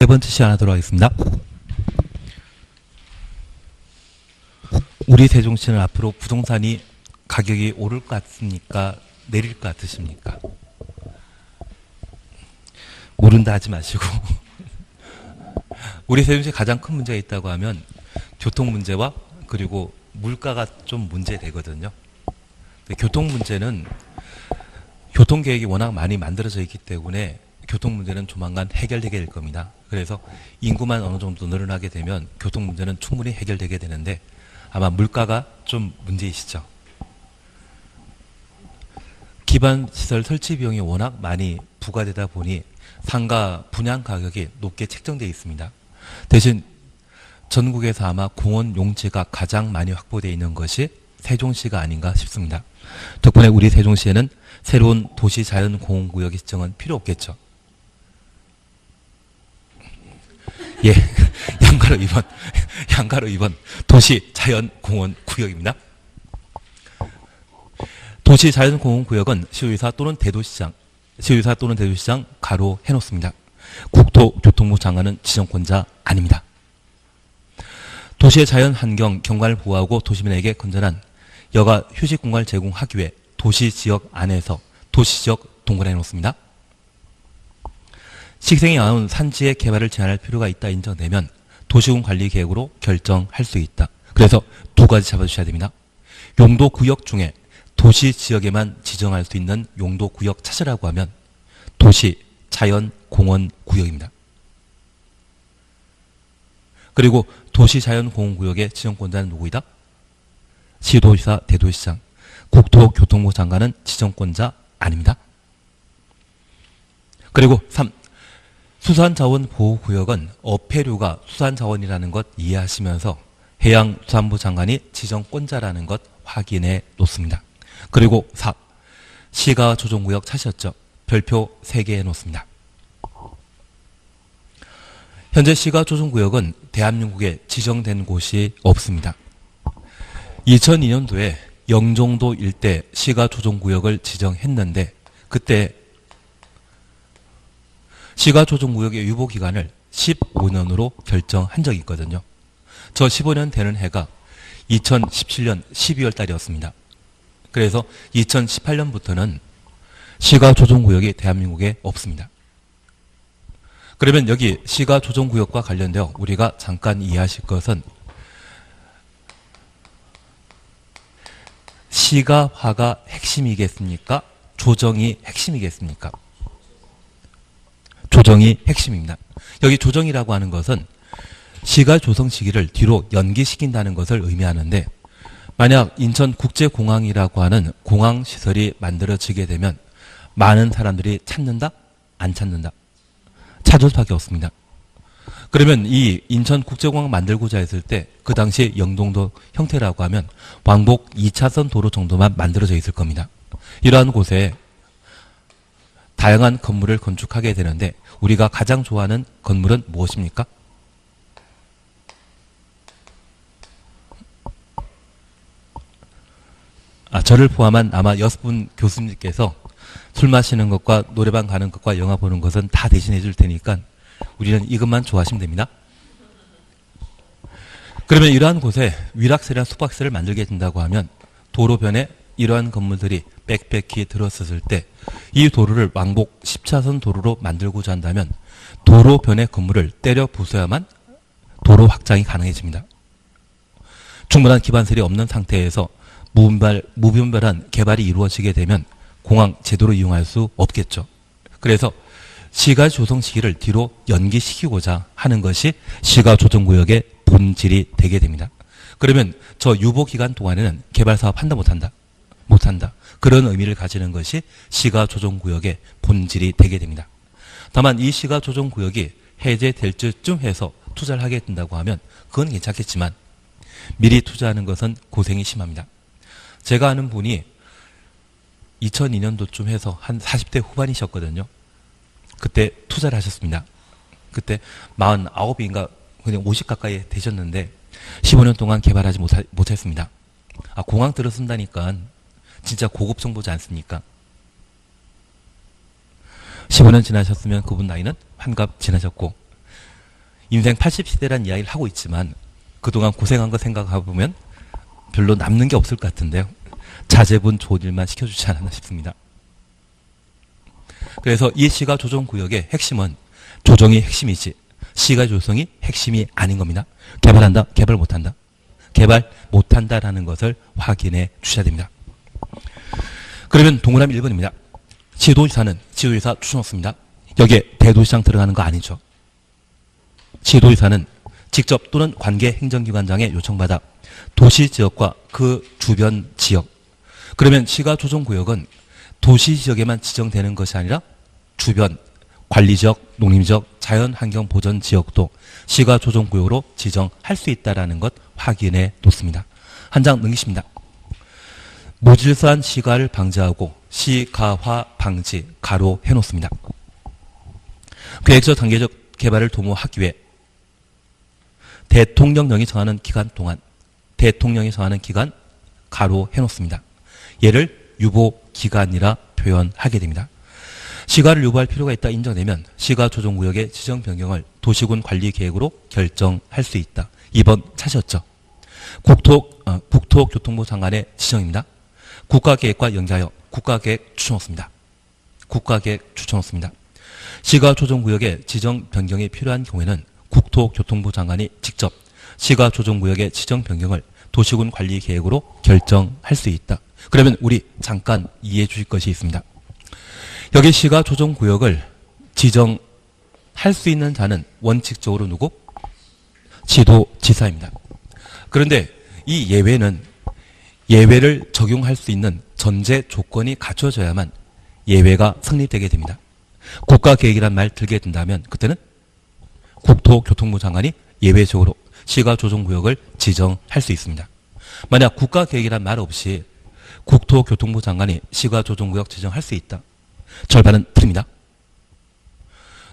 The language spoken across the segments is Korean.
네 번째 시간 하도록 하겠습니다. 우리 세종시는 앞으로 부동산이 가격이 오를 것 같습니까? 내릴 것 같으십니까? 모른다 하지 마시고 우리 세종시에 가장 큰 문제가 있다고 하면 교통 문제와 그리고 물가가 좀 문제되거든요. 교통 문제는 교통계획이 워낙 많이 만들어져 있기 때문에 교통 문제는 조만간 해결되게 될 겁니다. 그래서 인구만 어느 정도 늘어나게 되면 교통 문제는 충분히 해결되게 되는데 아마 물가가 좀 문제이시죠. 기반시설 설치 비용이 워낙 많이 부과되다 보니 상가 분양 가격이 높게 책정되어 있습니다. 대신 전국에서 아마 공원 용지가 가장 많이 확보되어 있는 것이 세종시가 아닌가 싶습니다. 덕분에 우리 세종시에는 새로운 도시자연공원구역 지정은 필요 없겠죠. 예, 양가로 2번 도시자연공원구역입니다. 도시자연공원구역은 시의사 또는 대도시장 가로 해놓습니다. 국토교통부 장관은 지정권자 아닙니다. 도시의 자연환경 경관을 보호하고 도시민에게 건전한 여가 휴식공간을 제공하기 위해 도시지역 안에서 도시지역 동굴을 해놓습니다. 식생이 나온 산지의 개발을 제한할 필요가 있다 인정되면 도시군 관리계획으로 결정할 수 있다. 그래서 두 가지 잡아주셔야 됩니다. 용도구역 중에 도시지역에만 지정할 수 있는 용도구역 찾으라고 하면 도시자연공원구역입니다. 그리고 도시자연공원구역의 지정권자는 누구이다? 시도지사, 대도시장, 국토교통부 장관은 지정권자 아닙니다. 그리고 3. 수산자원보호구역은 어패류가 수산자원이라는 것 이해하시면서 해양수산부 장관이 지정권자라는 것 확인해 놓습니다. 그리고 4. 시가 조정구역 찾으셨죠? 별표 3개 해놓습니다. 현재 시가 조정구역은 대한민국에 지정된 곳이 없습니다. 2002년도에 영종도 일대 시가 조정구역을 지정했는데 그때 시가 조정구역의 유보기간을 15년으로 결정한 적이 있거든요. 저 15년 되는 해가 2017년 12월 달이었습니다. 그래서 2018년부터는 시가 조정구역이 대한민국에 없습니다. 그러면 여기 시가 조정구역과 관련되어 우리가 잠깐 이해하실 것은 시가화가 핵심이겠습니까? 조정이 핵심이겠습니까? 조정이 핵심입니다. 여기 조정이라고 하는 것은 시가 조성 시기를 뒤로 연기시킨다는 것을 의미하는데 만약 인천국제공항이라고 하는 공항시설이 만들어지게 되면 많은 사람들이 찾는다? 안 찾는다? 찾을 수밖에 없습니다. 그러면 이 인천국제공항 만들고자 했을 때 그 당시 영종도 형태라고 하면 왕복 2차선 도로 정도만 만들어져 있을 겁니다. 이러한 곳에 다양한 건물을 건축하게 되는데 우리가 가장 좋아하는 건물은 무엇입니까? 저를 포함한 아마 6분 교수님께서 술 마시는 것과 노래방 가는 것과 영화 보는 것은 다 대신해 줄 테니까 우리는 이것만 좋아하시면 됩니다. 그러면 이러한 곳에 위락설이나 숙박시설을 만들게 된다고 하면 도로변에 이러한 건물들이 빽빽히 들어섰을 때 이 도로를 왕복 10차선 도로로 만들고자 한다면 도로변의 건물을 때려 부숴야만 도로 확장이 가능해집니다. 충분한 기반설이 없는 상태에서 무분별한 개발이 이루어지게 되면 공항 제대로 이용할 수 없겠죠. 그래서 시가 조성 시기를 뒤로 연기시키고자 하는 것이 시가 조정구역의 본질이 되게 됩니다. 그러면 저 유보 기간 동안에는 개발 사업 한다 못한다? 못한다. 그런 의미를 가지는 것이 시가 조정구역의 본질이 되게 됩니다. 다만 이 시가 조정구역이 해제될 쯤 해서 투자를 하게 된다고 하면 그건 괜찮겠지만 미리 투자하는 것은 고생이 심합니다. 제가 아는 분이 2002년도쯤 해서 한 40대 후반이셨거든요. 그때 투자를 하셨습니다. 그때 49인가 그냥 50 가까이 되셨는데 15년 동안 개발하지 못했습니다. 공항 들어선다니까 진짜 고급 정보지 않습니까? 15년 지나셨으면 그분 나이는 환갑 지나셨고 인생 80시대란 이야기를 하고 있지만 그동안 고생한 거 생각해보면 별로 남는 게 없을 것 같은데요. 자제분 좋은 일만 시켜주지 않았나 싶습니다. 그래서 이 시가 조정구역의 핵심은 조정이 핵심이지 시가 조성이 핵심이 아닌 겁니다. 개발한다? 개발 못한다? 개발 못한다라는 것을 확인해 주셔야 됩니다. 그러면 동그라미 1번입니다. 지도지사는 지도지사 추천없습니다. 여기에 대도시장 들어가는 거 아니죠. 지도지사는 직접 또는 관계 행정기관장의 요청받아 도시지역과 그 주변 지역, 그러면 시가조정구역은 도시지역에만 지정되는 것이 아니라 주변 관리지역, 농림지역, 자연환경보전지역도 시가조정구역으로 지정할 수 있다는 것 확인해 놓습니다. 한 장 넘기십니다. 무질서한 시가를 방지하고 시가화 방지 가로 해놓습니다. 계획적 단계적 개발을 도모하기 위해 대통령령이 정하는 기간 동안 대통령이 정하는 기간 가로 해놓습니다. 얘를 유보기간이라 표현하게 됩니다. 시가를 유보할 필요가 있다 인정되면 시가조정구역의 지정 변경을 도시군 관리계획으로 결정할 수 있다. 2번 찾으셨죠? 국토교통부 장관의 지정입니다. 국가계획과 연계하여 국가계획 추천없습니다. 국가계획 추천없습니다. 시가조정구역의 지정 변경이 필요한 경우에는 국토교통부 장관이 직접 시가조정구역의 지정 변경을 도시군 관리계획으로 결정할 수 있다. 그러면 우리 잠깐 이해해 주실 것이 있습니다. 여기 시가조정구역을 지정할 수 있는 자는 원칙적으로 누구? 지도지사입니다. 그런데 이 예외를 적용할 수 있는 전제 조건이 갖춰져야만 예외가 성립되게 됩니다. 국가계획이란 말 들게 된다면 그때는 국토교통부 장관이 예외적으로 시가조정구역을 지정할 수 있습니다. 만약 국가계획이란 말 없이 국토교통부 장관이 시가조정구역 지정할 수 있다. 절반은 틀립니다.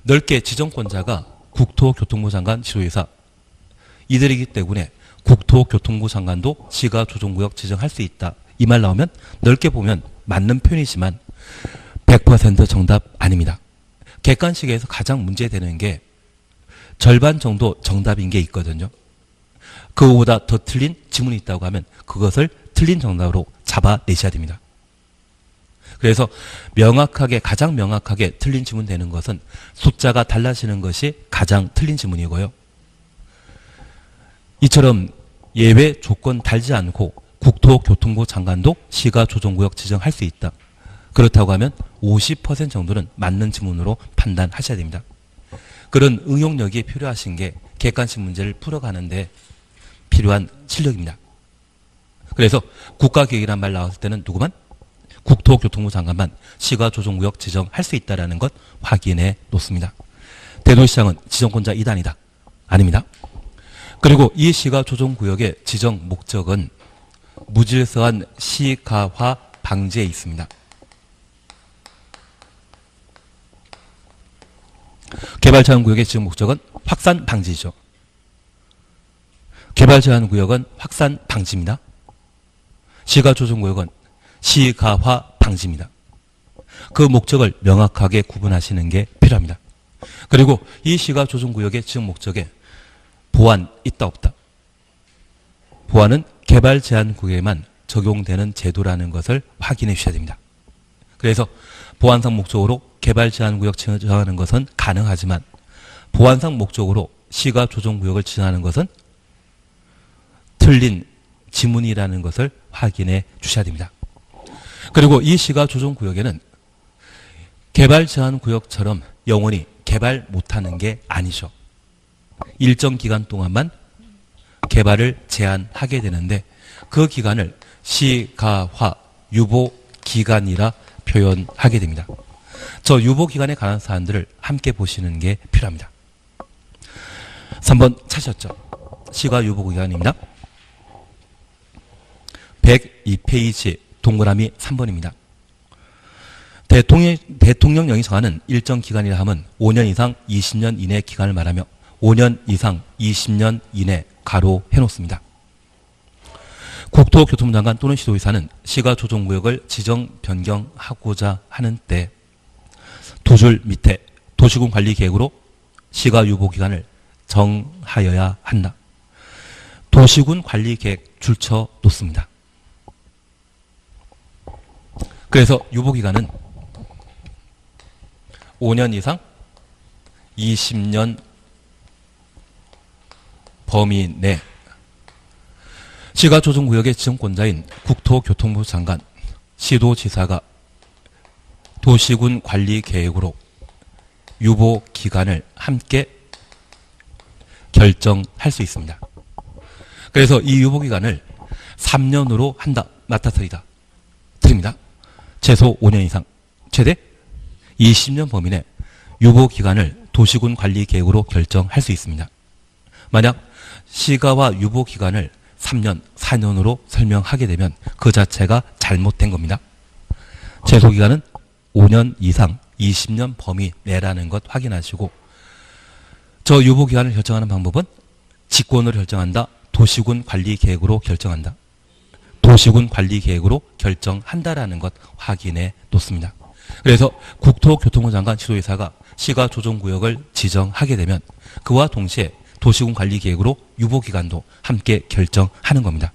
넓게 지정권자가 국토교통부 장관, 지도지사 이들이기 때문에 국토교통부 장관도 시가조정구역 지정할 수 있다. 이 말 나오면 넓게 보면 맞는 표현이지만 100% 정답 아닙니다. 객관식에서 가장 문제되는 게 절반 정도 정답인 게 있거든요. 그거보다 더 틀린 지문이 있다고 하면 그것을 틀린 정답으로 잡아내셔야 됩니다. 그래서 가장 명확하게 틀린 지문 되는 것은 숫자가 달라지는 것이 가장 틀린 지문이고요. 이처럼 예외 조건 달지 않고 국토교통부 장관도 시가조정구역 지정할 수 있다. 그렇다고 하면 50% 정도는 맞는 지문으로 판단하셔야 됩니다. 그런 응용력이 필요하신 게 객관식 문제를 풀어가는데 필요한 실력입니다. 그래서 국가계획이란 말 나왔을 때는 누구만? 국토교통부 장관만 시가조정구역 지정할 수 있다는 것 확인해 놓습니다. 대도시장은 지정권자 2단이다. 아닙니다. 그리고 이 시가조정구역의 지정 목적은 무질서한 시가화 방지에 있습니다. 개발제한구역의 지정 목적은 확산 방지죠. 개발제한구역은 확산 방지입니다. 시가조정구역은 시가화 방지입니다. 그 목적을 명확하게 구분하시는 게 필요합니다. 그리고 이 시가조정구역의 지정 목적에 보완 있다 없다. 보완은 개발제한구역에만 적용되는 제도라는 것을 확인해 주셔야 됩니다. 그래서 보완상 목적으로 개발제한구역 지정하는 것은 가능하지만 보완상 목적으로 시가조정구역을 지정하는 것은 틀린 지문이라는 것을 확인해 주셔야 됩니다. 그리고 이 시가조정구역에는 개발제한구역처럼 영원히 개발 못하는 게 아니죠. 일정 기간 동안만 개발을 제한하게 되는데 그 기간을 시가화 유보기간이라 표현하게 됩니다. 저 유보기간에 관한 사안들을 함께 보시는 게 필요합니다. 3번 찾으셨죠? 시가 유보기간입니다. 102페이지 동그라미 3번입니다. 대통령령이 정하는 일정 기간이라 함은 5년 이상 20년 이내 기간을 말하며 5년 이상 20년 이내 가로 해놓습니다. 국토교통부 장관 또는 시도지사는 시가조정구역을 지정 변경하고자 하는 때 두 줄 밑에 도시군 관리계획으로 시가유보기간을 정하여야 한다. 도시군 관리 계획 줄쳐 놓습니다. 그래서 유보기간은 5년 이상 20년 범위 내 시가조정구역의 지정권자인 국토교통부 장관, 시도지사가 도시군 관리 계획으로 유보 기간을 함께 결정할 수 있습니다. 그래서 이 유보 기간을 3년으로 한다, 맞닥뜨리다 드립니다. 최소 5년 이상, 최대 20년 범위 내 유보 기간을 도시군 관리 계획으로 결정할 수 있습니다. 만약 시가와 유보 기간을 3년, 4년으로 설명하게 되면 그 자체가 잘못된 겁니다. 최소 기간은 5년 이상 20년 범위 내라는 것 확인하시고, 저 유보 기간을 결정하는 방법은 직권으로 결정한다, 도시군 관리 계획으로 결정한다, 도시군 관리 계획으로 결정한다라는 것 확인해 놓습니다. 그래서 국토교통부 장관 시도지사가 시가 조정구역을 지정하게 되면 그와 동시에 도시군 관리 계획으로 유보 기간도 함께 결정하는 겁니다.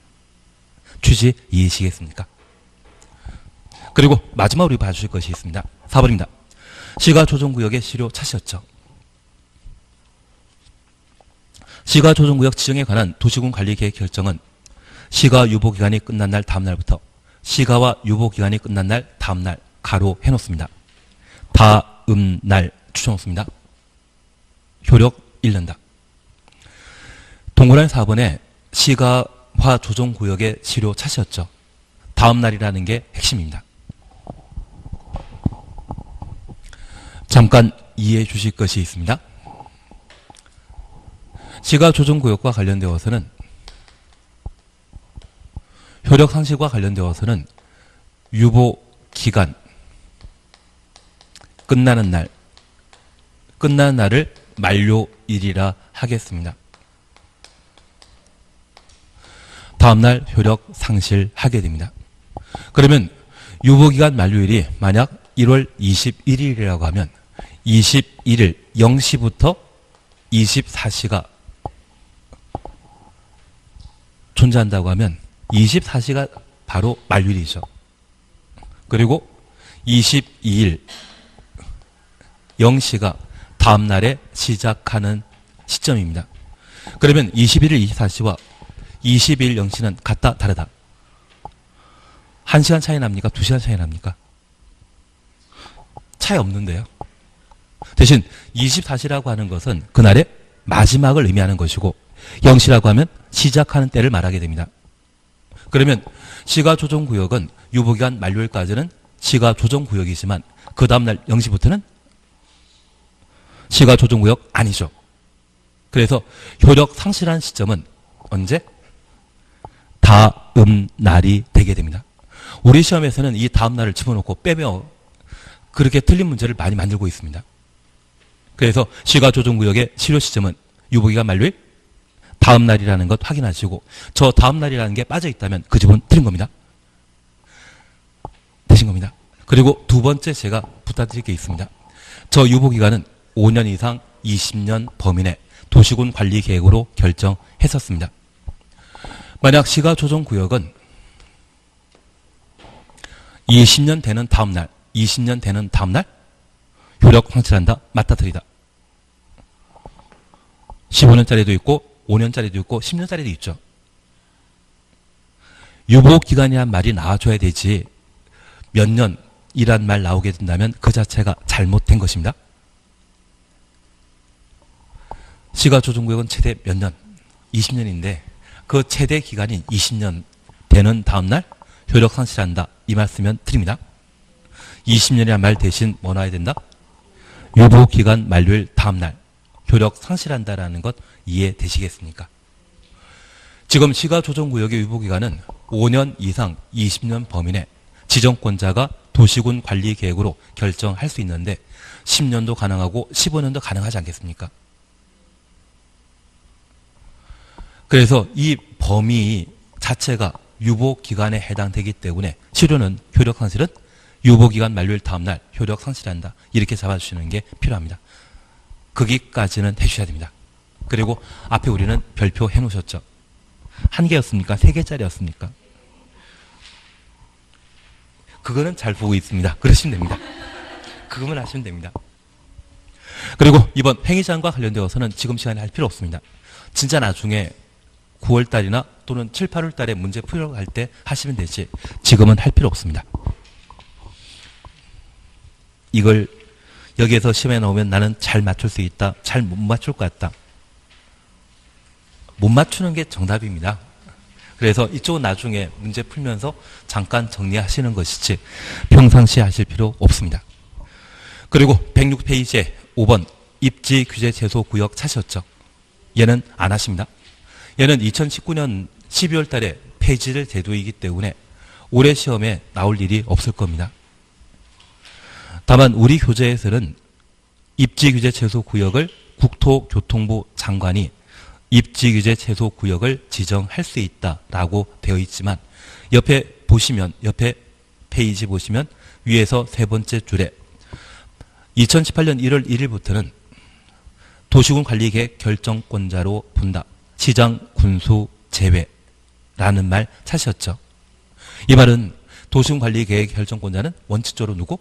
취지 이해하시겠습니까? 그리고 마지막으로 우리 봐주실 것이 있습니다. 4번입니다. 시가조정구역의 실효 차시였죠. 시가조정구역 지정에 관한 도시군 관리계획 결정은 시가 유보기간이 끝난 날 다음 날부터 시가와 유보기간이 끝난 날 다음 날 가로 해놓습니다. 다음 날 추정놓습니다. 효력 잃는다. 동그라미 4번에 시가화 조정구역의 실효 차시였죠. 다음 날이라는 게 핵심입니다. 잠깐 이해해 주실 것이 있습니다. 시가조정구역과 관련되어서는, 효력 상실과 관련되어서는 유보기간 끝나는 날을 만료일이라 하겠습니다. 다음날 효력 상실하게 됩니다. 그러면 유보기간 만료일이 만약 1월 21일이라고 하면 21일 0시부터 24시가 존재한다고 하면 24시가 바로 만료일이죠. 그리고 22일 0시가 다음 날에 시작하는 시점입니다. 그러면 21일 24시와 22일 0시는 같다 다르다? 1시간 차이 납니까? 2시간 차이 납니까? 차이 없는데요. 대신 24시라고 하는 것은 그날의 마지막을 의미하는 것이고 0시라고 하면 시작하는 때를 말하게 됩니다. 그러면 시가조정구역은 유보기간 만료일까지는 시가조정구역이지만 그 다음날 0시부터는 시가조정구역 아니죠. 그래서 효력 상실한 시점은 언제? 다음 날이 되게 됩니다. 우리 시험에서는 이 다음 날을 집어넣고 빼며 그렇게 틀린 문제를 많이 만들고 있습니다. 그래서 시가조정구역의 실효 시점은 유보기간 만료일 다음 날이라는 것 확인하시고, 저 다음 날이라는 게 빠져 있다면 그 집은 틀린 겁니다. 되신 겁니다. 그리고 두 번째 제가 부탁드릴 게 있습니다. 저 유보기간은 5년 이상 20년 범위 내 도시군 관리 계획으로 결정했었습니다. 만약 시가조정구역은 20년 되는 다음 날, 20년 되는 다음 날 효력 상실한다, 맞닥뜨리다. 15년짜리도 있고 5년짜리도 있고 10년짜리도 있죠. 유보기간이란 말이 나와줘야 되지 몇 년이란 말 나오게 된다면 그 자체가 잘못된 것입니다. 시가조정구역은 최대 몇 년? 20년인데 그 최대 기간이 20년 되는 다음 날 효력 상실한다, 이 말씀은 드립니다. 20년이란 말 대신 뭐 나와야 된다? 유보기간 만료일 다음 날 효력 상실한다라는 것 이해되시겠습니까? 지금 시가조정구역의 유보기간은 5년 이상 20년 범위 내 지정권자가 도시군 관리 계획으로 결정할 수 있는데 10년도 가능하고 15년도 가능하지 않겠습니까? 그래서 이 범위 자체가 유보기간에 해당되기 때문에 실효는 효력 상실은 유보기간 만료일 다음 날 효력 상실한다, 이렇게 잡아주시는 게 필요합니다. 거기까지는 해주셔야 됩니다. 그리고 앞에 우리는 별표 해놓으셨죠. 한 개였습니까? 세 개짜리였습니까? 그거는 잘 보고 있습니다. 그러시면 됩니다. 그것만 하시면 됩니다. 그리고 이번 행위자항과 관련되어서는 지금 시간에 할 필요 없습니다. 진짜 나중에 9월달이나 또는 7, 8월달에 문제 풀려고 할 때 하시면 되지 지금은 할 필요 없습니다. 이걸 여기에서 시험에 나오면 나는 잘 맞출 수 있다, 잘 못 맞출 것 같다. 못 맞추는 게 정답입니다. 그래서 이쪽은 나중에 문제 풀면서 잠깐 정리하시는 것이지 평상시에 하실 필요 없습니다. 그리고 106페이지에 5번 입지 규제 제소 구역 찾으셨죠? 얘는 안 하십니다. 얘는 2019년 12월 달에 폐지될 제도이기 때문에 올해 시험에 나올 일이 없을 겁니다. 다만 우리 교재에서는 입지 규제 제소 구역을 국토교통부 장관이 입지 규제 제소 구역을 지정할 수 있다라고 되어 있지만 옆에 보시면 옆에 페이지 보시면 위에서 세 번째 줄에 2018년 1월 1일부터는 도시군 관리계획 결정권자로 본다. 시장 군수 제외라는 말 찾으셨죠? 이 말은 도시군 관리계획 결정권자는 원칙적으로 누구?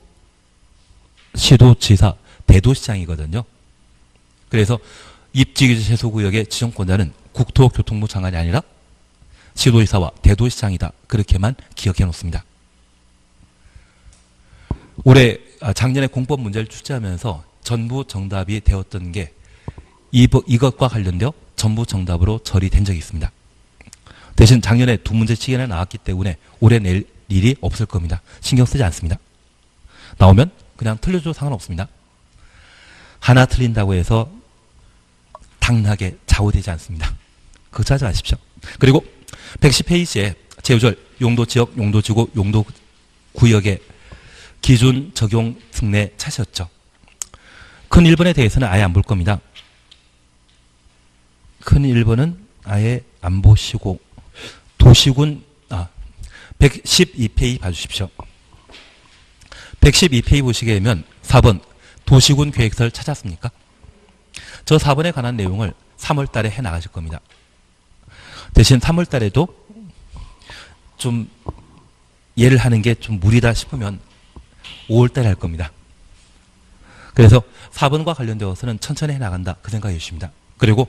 시도지사, 대도시장이거든요. 그래서 입지규제 제소구역의 지정권자는 국토교통부 장관이 아니라 시도지사와 대도시장이다. 그렇게만 기억해 놓습니다. 작년에 공법 문제를 출제하면서 전부 정답이 되었던 게 이것과 관련되어 전부 정답으로 처리된 적이 있습니다. 대신 작년에 두 문제치기나 나왔기 때문에 올해 낼 일이 없을 겁니다. 신경 쓰지 않습니다. 나오면 그냥 틀려줘도 상관없습니다. 하나 틀린다고 해서 당나게 좌우되지 않습니다. 걱정하지 마십시오. 그리고 110페이지에 제우절, 용도지역, 용도지구, 용도구역의 기준 적용 특례 찾으셨죠? 큰 1번에 대해서는 아예 안 볼 겁니다. 큰 1번은 아예 안 보시고 도시군 112페이지 봐주십시오. 112페이지 보시게 되면 4번 도시군 계획서를 찾았습니까? 저 4번에 관한 내용을 3월 달에 해 나가실 겁니다. 대신 3월 달에도 좀 예를 하는 게 좀 무리다 싶으면 5월 달에 할 겁니다. 그래서 4번과 관련되어서는 천천히 해 나간다. 그 생각해 주십니다. 그리고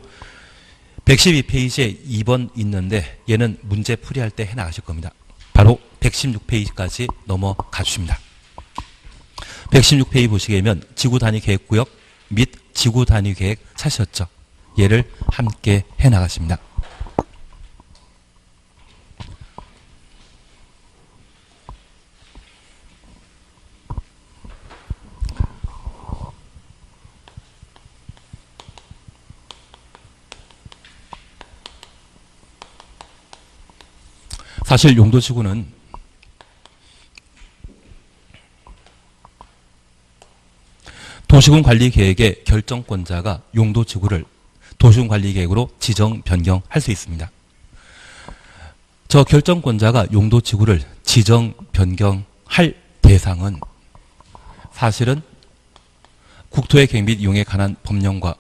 112페이지에 2번 있는데 얘는 문제 풀이할 때 해 나가실 겁니다. 바로 116페이지까지 넘어가 주십니다. 116페이지 보시게 되면 지구단위계획구역 및 지구단위계획 찾으셨죠? 얘를 함께 해 나가십니다. 사실 용도지구는 도시군 관리계획의 결정권자가 용도지구를 도시군 관리계획으로 지정 변경할 수 있습니다. 저 결정권자가 용도지구를 지정 변경할 대상은 사실은 국토의 계획 및 이용에 관한 법령과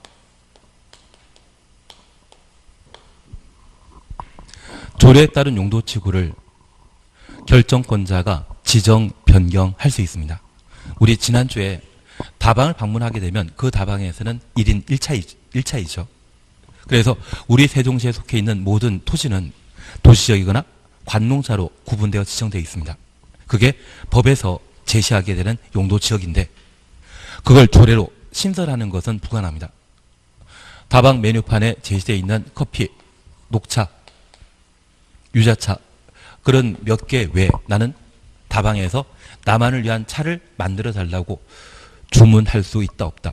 조례에 따른 용도지구를 결정권자가 지정 변경할 수 있습니다. 우리 지난주에 다방을 방문하게 되면 그 다방에서는 1인 1차이죠. 그래서 우리 세종시에 속해 있는 모든 토지는 도시지역이거나 관농사로 구분되어 지정되어 있습니다. 그게 법에서 제시하게 되는 용도지역인데 그걸 조례로 신설하는 것은 불가능합니다. 다방 메뉴판에 제시되어 있는 커피, 녹차, 유자차 그런 몇 개 외에 나는 다방에서 나만을 위한 차를 만들어 달라고 주문할 수 있다 없다?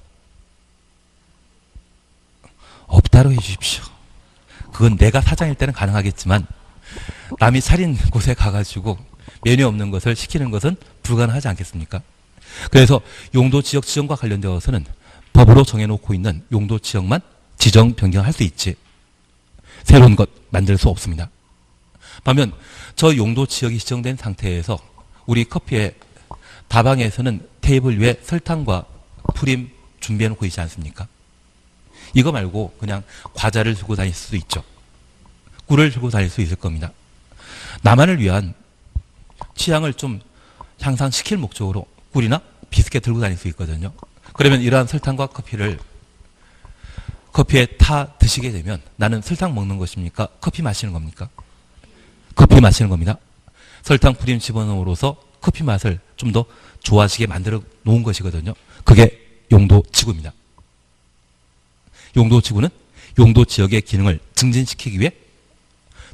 없다로 해주십시오. 그건 내가 사장일 때는 가능하겠지만 남이 차린 곳에 가가지고 메뉴 없는 것을 시키는 것은 불가능하지 않겠습니까? 그래서 용도지역 지정과 관련되어서는 법으로 정해놓고 있는 용도지역만 지정 변경할 수 있지 새로운 것 만들 수 없습니다. 반면 저 용도지역이 지정된 상태에서 우리 커피에 다방에서는 테이블 위에 설탕과 프림 준비해놓고 있지 않습니까? 이거 말고 그냥 과자를 들고 다닐 수도 있죠. 꿀을 들고 다닐 수 있을 겁니다. 나만을 위한 취향을 좀 향상시킬 목적으로 꿀이나 비스켓 들고 다닐 수 있거든요. 그러면 이러한 설탕과 커피를 커피에 타 드시게 되면 나는 설탕 먹는 것입니까? 커피 마시는 겁니까? 커피 마시는 겁니다. 설탕 프림 집어넣음으로써 커피 맛을 좀 더 좋아지게 만들어 놓은 것이거든요. 그게 용도지구입니다. 용도지구는 용도 지역의 기능을 증진시키기 위해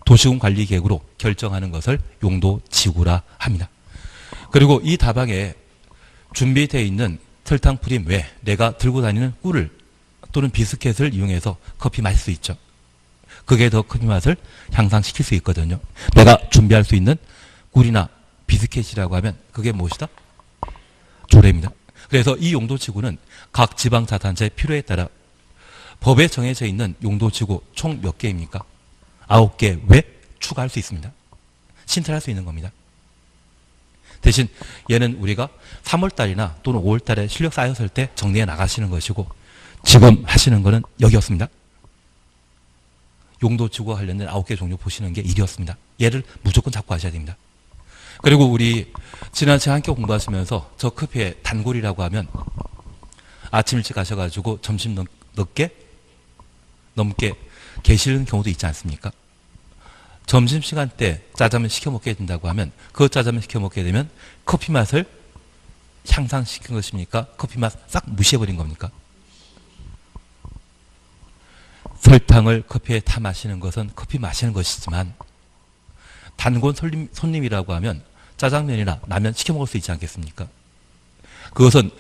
도시군 관리 계획으로 결정하는 것을 용도지구라 합니다. 그리고 이 다방에 준비되어 있는 설탕 프림 외에 내가 들고 다니는 꿀을 또는 비스켓을 이용해서 커피 마실 수 있죠. 그게 더 커피 맛을 향상시킬 수 있거든요. 내가 준비할 수 있는 꿀이나 비스켓이라고 하면 그게 무엇이다? 조례입니다. 그래서 이 용도지구는 각 지방자치단체의 필요에 따라 법에 정해져 있는 용도지구 총 몇 개입니까? 9개 외 추가할 수 있습니다. 신설할 수 있는 겁니다. 대신 얘는 우리가 3월달이나 또는 5월달에 실력 쌓였을 때 정리해 나가시는 것이고 지금 하시는 거는 여기였습니다. 용도지구와 관련된 9개 종류 보시는 게 일이었습니다. 얘를 무조건 잡고 하셔야 됩니다. 그리고 우리 지난주에 함께 공부하시면서 저 커피에 단골이라고 하면 아침 일찍 가셔가지고 점심 넘게 계시는 경우도 있지 않습니까? 점심시간 때 짜장면 시켜 먹게 된다고 하면 그 짜장면 시켜 먹게 되면 커피 맛을 향상시킨 것입니까? 커피 맛 싹 무시해버린 겁니까? 설탕을 커피에 타 마시는 것은 커피 마시는 것이지만 단골 손님이라고 하면 짜장면이나 라면 시켜 먹을 수 있지 않겠습니까? 그것은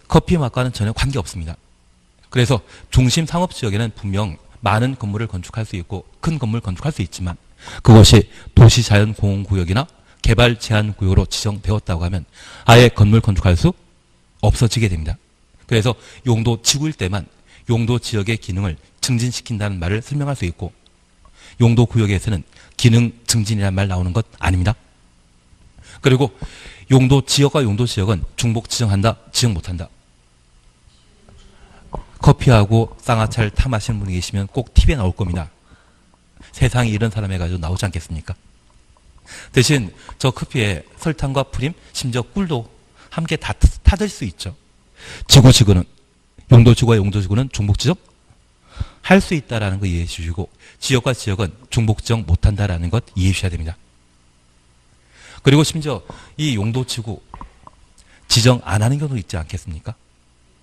커피 맛과는 전혀 관계없습니다. 그래서 중심 상업지역에는 분명 많은 건물을 건축할 수 있고 큰 건물 건축할 수 있지만 그것이 도시자연공원구역이나 개발 제한구역으로 지정되었다고 하면 아예 건물 건축할 수 없어지게 됩니다. 그래서 용도 지구일 때만 용도 지역의 기능을 증진시킨다는 말을 설명할 수 있고 용도 구역에서는 기능 증진이라는 말 나오는 것 아닙니다. 그리고 용도 지역과 용도 지역은 중복 지정한다, 지정 못한다. 커피하고 쌍화차를 타 마시는 분이 계시면 꼭 TV에 나올 겁니다. 세상에 이런 사람 해가지고 나오지 않겠습니까? 대신 저 커피에 설탕과 프림, 심지어 꿀도 함께 다 타들 수 있죠. 지구는 용도지구와 용도지구는 중복지정 할 수 있다라는 거 이해해 주시고 지역과 지역은 중복지정 못한다라는 것 이해해 주셔야 됩니다. 그리고 심지어 이 용도지구 지정 안 하는 경우도 있지 않겠습니까?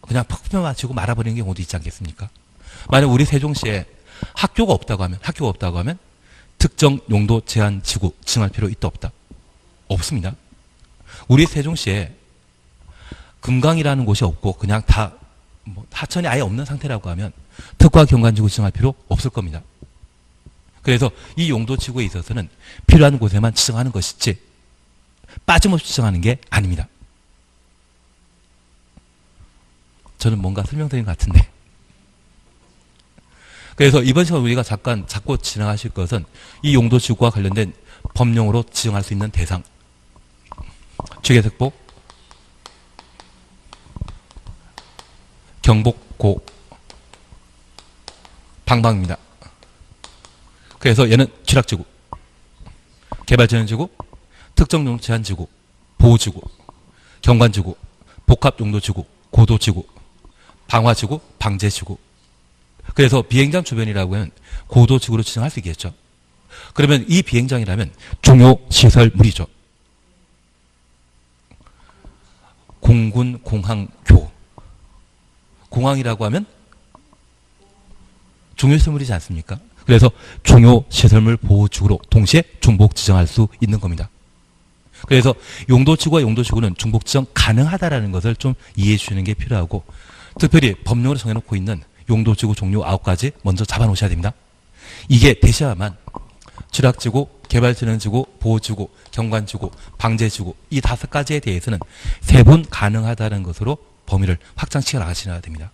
그냥 퍽 맞추고 말아버리는 경우도 있지 않겠습니까? 만약 우리 세종시에 학교가 없다고 하면 특정 용도 제한 지구 지정할 필요 있다 없다? 없습니다. 우리 세종시에 금강이라는 곳이 없고 그냥 다 하천이 아예 없는 상태라고 하면 특화 경관지구 지정할 필요 없을 겁니다. 그래서 이 용도지구에 있어서는 필요한 곳에만 지정하는 것이지 빠짐없이 지정하는 게 아닙니다. 저는 뭔가 설명드린 것 같은데. 그래서 이번 시간 우리가 잠깐 잡고 진행하실 것은 이 용도지구와 관련된 법령으로 지정할 수 있는 대상 취계특보 경복고 방방입니다. 그래서 얘는 취락지구, 개발제한지구, 특정용도제한지구, 보호지구, 경관지구, 복합용도지구, 고도지구, 방화지구, 방제지구. 그래서 비행장 주변이라고 하면 고도지구로 지정할 수 있겠죠. 그러면 이 비행장이라면 중요시설물이죠. 공군, 공항, 교. 공항이라고 하면 중요시설물이지 않습니까? 그래서 중요시설물 보호지구로 동시에 중복 지정할 수 있는 겁니다. 그래서 용도지구와 용도지구는 중복 지정 가능하다라는 것을 좀 이해해 주시는 게 필요하고 특별히 법령으로 정해놓고 있는 용도지구 종류 9가지 먼저 잡아놓으셔야 됩니다. 이게 되셔야만 취락지구, 개발진흥지구, 보호지구, 경관지구, 방제지구 이 5가지에 대해서는 세분 가능하다는 것으로 범위를 확장시켜 나가셔야 됩니다.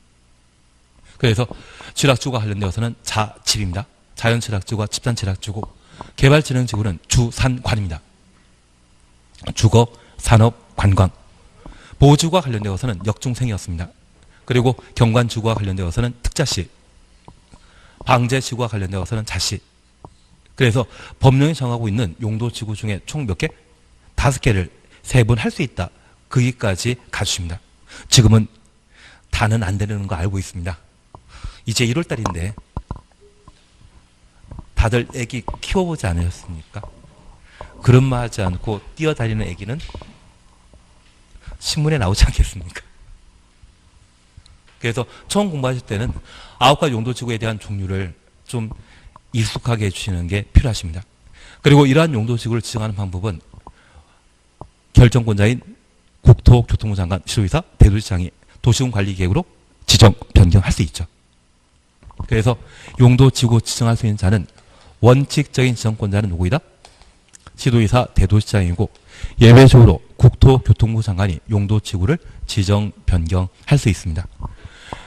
그래서 취락지구와 관련되어서는 자집입니다. 자연취락지구와 집단취락지구, 개발진흥지구는 주산관입니다. 주거, 산업, 관광. 보호지구와 관련되어서는 역중생이었습니다. 그리고 경관지구와 관련되어서는 특자시, 방제지구와 관련되어서는 자시. 그래서 법령이 정하고 있는 용도지구 중에 총 몇 개? 5개를 세분할 수 있다. 거기까지 가주십니다. 지금은 다는 안 되는 거 알고 있습니다. 이제 1월달인데 다들 애기 키워보지 않으셨습니까? 그런 말 하지 않고 뛰어다니는 애기는 신문에 나오지 않겠습니까? 그래서 처음 공부하실 때는 9가지 용도지구에 대한 종류를 좀 익숙하게 해주시는 게 필요하십니다. 그리고 이러한 용도지구를 지정하는 방법은 결정권자인 국토교통부 장관, 시도의사, 대도시장이 도시군관리계획으로 지정, 변경할 수 있죠. 그래서 용도지구 지정할 수 있는 자는 원칙적인 지정권자는 누구이다? 시도의사, 대도시장이고 예외적으로 국토교통부 장관이 용도지구를 지정, 변경할 수 있습니다.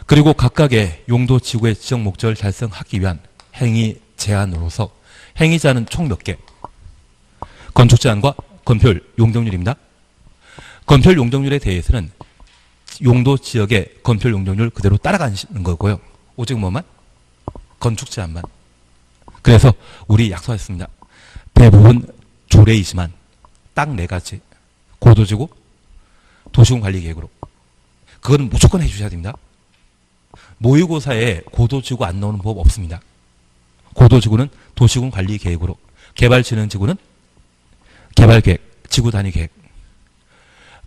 그리고 각각의 용도지구의 지정 목적을 달성하기 위한 행위 제한으로서 행위자는 총 몇 개? 건축 제한과 건폐율, 용적률입니다. 건폐율 용적률에 대해서는 용도 지역의 건폐율 용적률 그대로 따라가는 거고요. 오직 뭐만? 건축 제한만. 그래서 우리 약속했습니다. 대부분 조례이지만 딱 4가지. 고도지구, 도시군관리계획으로. 그거는 무조건 해주셔야 됩니다. 모의고사에 고도지구 안 나오는 법 없습니다. 고도지구는 도시군관리계획으로, 개발진흥지구는 개발계획, 지구단위계획.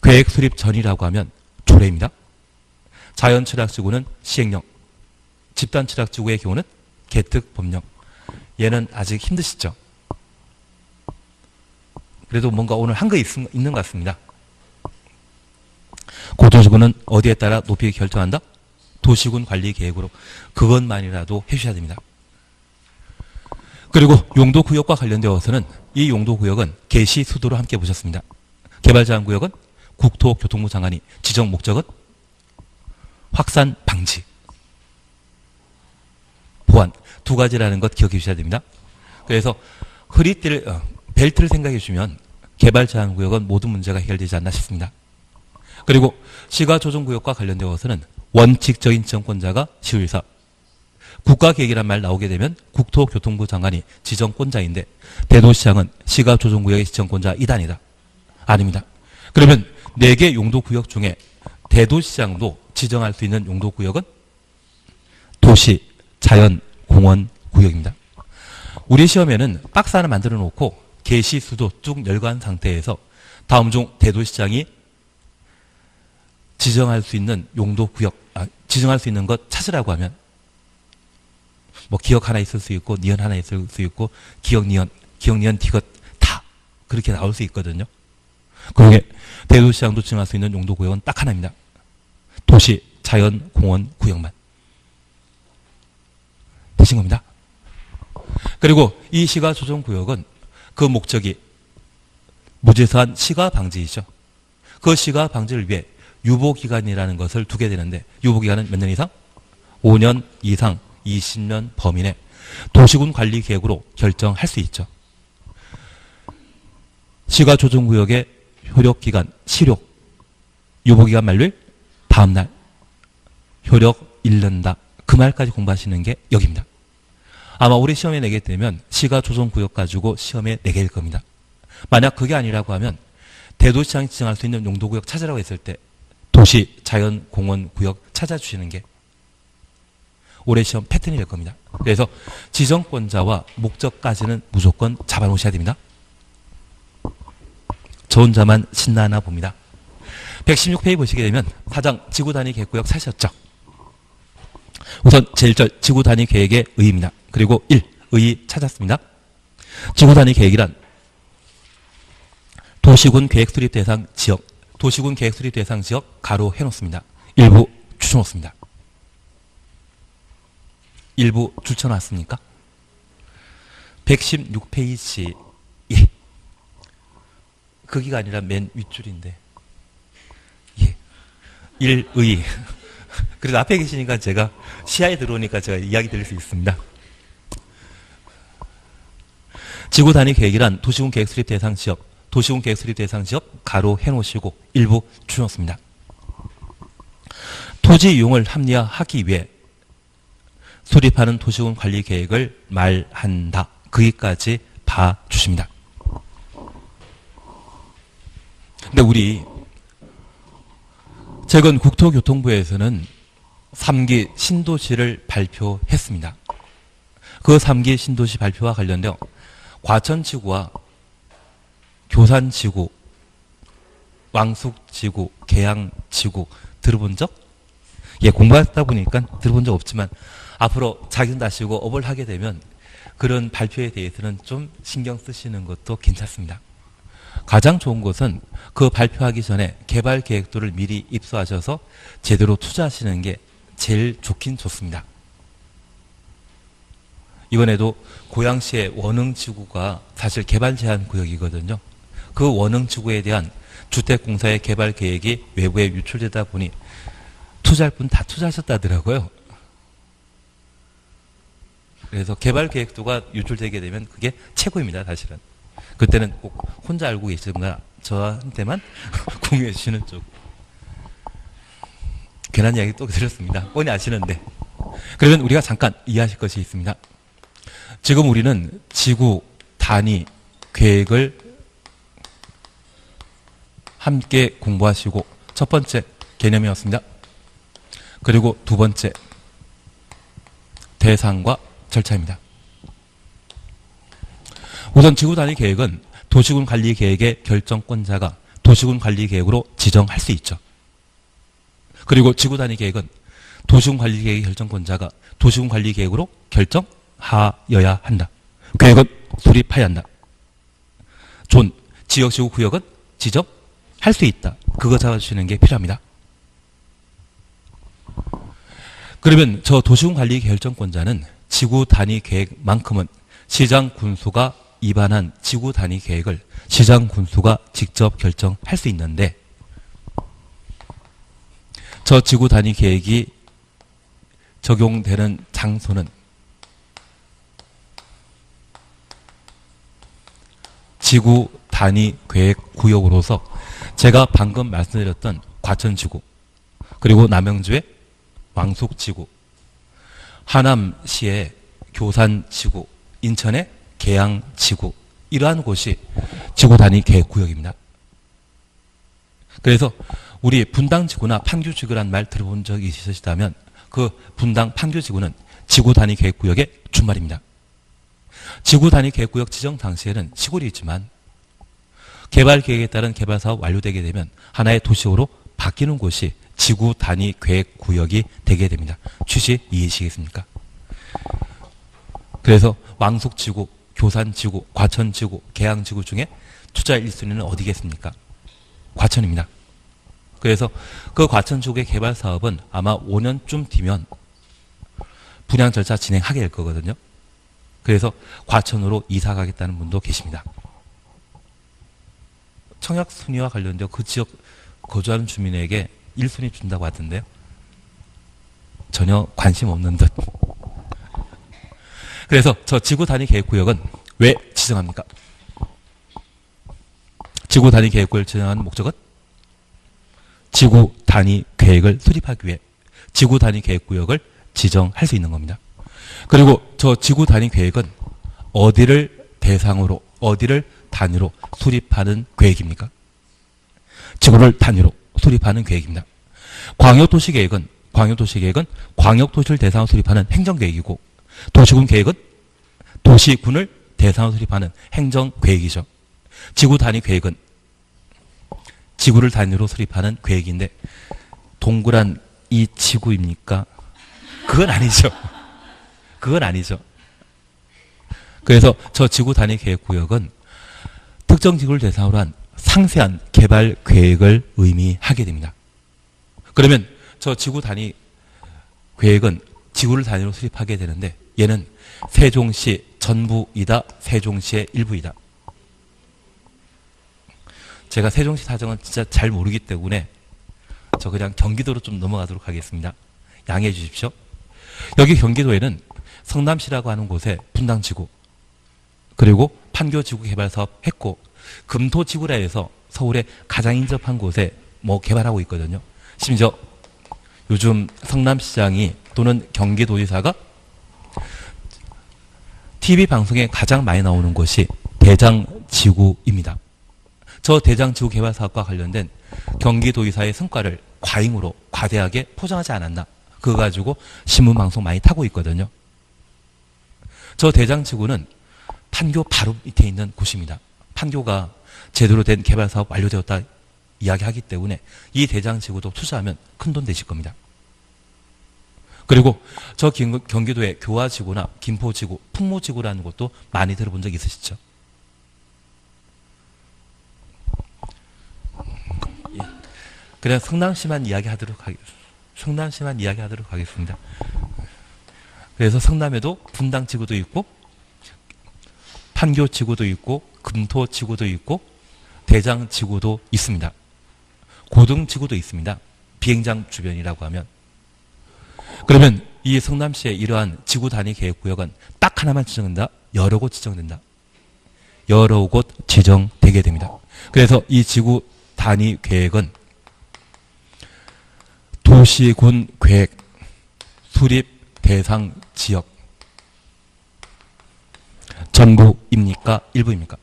계획 수립 전이라고 하면 조례입니다. 자연취락지구는 시행령, 집단취락지구의 경우는 개특법령. 얘는 아직 힘드시죠? 그래도 뭔가 오늘 한 거 있는 것 같습니다. 고도지구는 어디에 따라 높이 결정한다? 도시군관리계획으로. 그것만이라도 해주셔야 됩니다. 그리고 용도구역과 관련되어서는 이 용도구역은 개시 수도로 함께 보셨습니다. 개발제한구역은 국토교통부 장관이, 지정 목적은 확산 방지, 보완. 2가지라는 것 기억해 주셔야 됩니다. 그래서 벨트를 생각해 주시면 개발제한구역은 모든 문제가 해결되지 않나 싶습니다. 그리고 시가조정구역과 관련되어서는 원칙적인 지정권자가 시의사, 국가계획이란 말 나오게 되면 국토교통부 장관이 지정권자인데 대도시장은 시가조정구역의 지정권자 2단이다. 아닙니다. 그러면 4개 용도구역 중에 대도시장도 지정할 수 있는 용도구역은 도시, 자연, 공원 구역입니다. 우리 시험에는 박스 하나 만들어 놓고 개시 수도 쭉 열거한 상태에서 다음 중 대도시장이 지정할 수 있는 용도구역, 지정할 수 있는 것 찾으라고 하면 뭐 기억 하나 있을 수 있고 니은 하나 있을 수 있고 기억 니은 디귿 다 그렇게 나올 수 있거든요. 그게 대도시장도 지정할 수 있는 용도구역은 딱 하나입니다. 도시, 자연, 공원 구역만 되신 겁니다. 그리고 이 시가조정구역은 그 목적이 무제한 시가방지이죠. 그 시가방지를 위해 유보기간이라는 것을 두게 되는데 유보기간은 몇 년 이상? 5년 이상 20년 범위 내 도시군관리계획으로 결정할 수 있죠. 시가조정구역의 효력기간, 실효, 유보기간 만료일 다음날, 효력 잃는다. 그 말까지 공부하시는 게 여기입니다. 아마 올해 시험에 내게 되면 시가조정구역 가지고 시험에 내게 될 겁니다. 만약 그게 아니라고 하면 대도시장이 지정할 수 있는 용도구역 찾으라고 했을 때 도시, 자연, 공원, 구역 찾아주시는 게 올해 시험 패턴이 될 겁니다. 그래서 지정권자와 목적까지는 무조건 잡아놓으셔야 됩니다. 저 혼자만 신나나 봅니다. 116페이지 보시게 되면 4장 지구단위 계획구역 찾으셨죠? 우선 제1절 지구단위 계획의 의의입니다. 그리고 1. 의의 찾았습니다. 지구단위 계획이란 도시군 계획 수립 대상 지역, 도시군 계획 수립 대상 지역 가로 해놓습니다. 일부 줄쳐놓습니다. 일부 줄쳐놨습니까? 116페이지 예. 거기가 아니라 맨 윗줄인데 예. 1의 그래도 앞에 계시니까 제가 시야에 들어오니까 제가 이야기 드릴 수 있습니다. 지구단위 계획이란 도시군 계획 수립 대상 지역, 도시군 계획 수립 대상 지역 가로 해놓으시고 일부 줄여놓습니다. 토지 이용을 합리화하기 위해 수립하는 도시군 관리 계획을 말한다. 거기까지 봐주십니다. 근데 우리 최근 국토교통부에서는 3기 신도시를 발표했습니다. 그 3기 신도시 발표와 관련되어 과천지구와 교산지구, 왕숙지구, 계양지구 들어본 적? 예, 공부하다 보니까 들어본 적 없지만 앞으로 자격 다시고 업을 하게 되면 그런 발표에 대해서는 좀 신경 쓰시는 것도 괜찮습니다. 가장 좋은 것은 그 발표하기 전에 개발 계획도를 미리 입수하셔서 제대로 투자하시는 게 제일 좋긴 좋습니다. 이번에도 고양시의 원흥지구가 사실 개발 제한 구역이거든요. 그 원흥지구에 대한 주택공사의 개발 계획이 외부에 유출되다 보니 투자할 분 다 투자하셨다더라고요. 그래서 개발 계획도가 유출되게 되면 그게 최고입니다, 사실은. 그때는 꼭 혼자 알고 계시거나 저한테만 공유해 주시는 쪽. 괜한 이야기 또 드렸습니다. 뻔히 아시는데. 그러면 우리가 잠깐 이해하실 것이 있습니다. 지금 우리는 지구 단위 계획을 함께 공부하시고 첫 번째 개념이었습니다. 그리고 두 번째 대상과 절차입니다. 우선 지구 단위 계획은 도시군 관리 계획의 결정권자가 도시군 관리 계획으로 지정할 수 있죠. 그리고 지구 단위 계획은 도시군 관리 계획의 결정권자가 도시군 관리 계획으로 결정하여야 한다. 계획은 수립해야 한다. 존, 지역지구 구역은 지정할 수 있다. 그거 잡아주시는 게 필요합니다. 그러면 저 도시군 관리 결정권자는 지구 단위 계획만큼은 시장 군수가 입안한 지구 단위 계획을 시장 군수가 직접 결정할 수 있는데 저 지구 단위 계획이 적용되는 장소는 지구 단위 계획 구역으로서 제가 방금 말씀드렸던 과천지구 그리고 남양주의 왕숙지구, 하남시의 교산지구, 인천의 계양지구 이러한 곳이 지구 단위 계획 구역입니다. 그래서 우리 분당지구나 판교지구란 말 들어본 적이 있으시다면 그 분당 판교지구는 지구 단위 계획 구역의 준말입니다. 지구 단위 계획 구역 지정 당시에는 시골이지만 개발 계획에 따른 개발 사업 완료되게 되면 하나의 도시로 바뀌는 곳이 지구 단위 계획 구역이 되게 됩니다. 취지 이해하시겠습니까? 그래서 왕숙지구, 교산지구, 과천지구, 계양지구 중에 투자 1순위는 어디겠습니까? 과천입니다. 그래서 그 과천지구의 개발 사업은 아마 5년쯤 뒤면 분양 절차 진행하게 될 거거든요. 그래서 과천으로 이사 가겠다는 분도 계십니다. 청약 순위와 관련되어 그 지역 거주하는 주민에게 1순위 준다고 하던데요. 전혀 관심 없는 듯. 그래서 저 지구 단위 계획 구역은 왜 지정합니까? 지구 단위 계획 구역을 지정하는 목적은 지구 단위 계획을 수립하기 위해 지구 단위 계획 구역을 지정할 수 있는 겁니다. 그리고 저 지구 단위 계획은 어디를 대상으로, 어디를 단위로 수립하는 계획입니까? 지구를 단위로 수립하는 계획입니다. 광역도시계획은 광역도시를 대상으로 수립하는 행정계획이고 도시군 계획은 도시군을 대상으로 수립하는 행정계획이죠. 지구 단위 계획은 지구를 단위로 수립하는 계획인데 동그란 이 지구입니까? 그건 아니죠. 그건 아니죠. 그래서 저 지구 단위 계획 구역은 특정 지구를 대상으로 한 상세한 개발 계획을 의미하게 됩니다. 그러면 저 지구 단위 계획은 지구를 단위로 수립하게 되는데 얘는 세종시 전부이다, 세종시의 일부이다. 제가 세종시 사정은 진짜 잘 모르기 때문에 저 그냥 경기도로 좀 넘어가도록 하겠습니다. 양해해 주십시오. 여기 경기도에는 성남시라고 하는 곳에 분당지구 그리고 판교지구 개발 사업 했고 금토지구라 해서 서울에 가장 인접한 곳에 뭐 개발하고 있거든요. 심지어 요즘 성남시장이 또는 경기도지사가 TV 방송에 가장 많이 나오는 곳이 대장지구입니다. 저 대장지구 개발 사업과 관련된 경기도의사의 성과를 과잉으로 과대하게 포장하지 않았나. 그거 가지고 신문방송 많이 타고 있거든요. 저 대장지구는 판교 바로 밑에 있는 곳입니다. 판교가 제대로 된 개발 사업 완료되었다 이야기하기 때문에 이 대장지구도 투자하면 큰돈 되실 겁니다. 그리고 저 경기도의 교화지구나 김포지구, 풍무지구라는 곳도 많이 들어본 적 있으시죠? 그냥 성남시만 이야기하도록 하겠습니다. 그래서 성남에도 분당지구도 있고 판교지구도 있고 금토지구도 있고 대장지구도 있습니다. 고등지구도 있습니다. 비행장 주변이라고 하면. 그러면 이 성남시의 이러한 지구 단위 계획구역은 딱 하나만 지정된다? 여러 곳 지정된다? 여러 곳 지정되게 됩니다. 그래서 이 지구 단위 계획은 도시군 계획 수립 대상 지역 전부입니까? 일부입니까?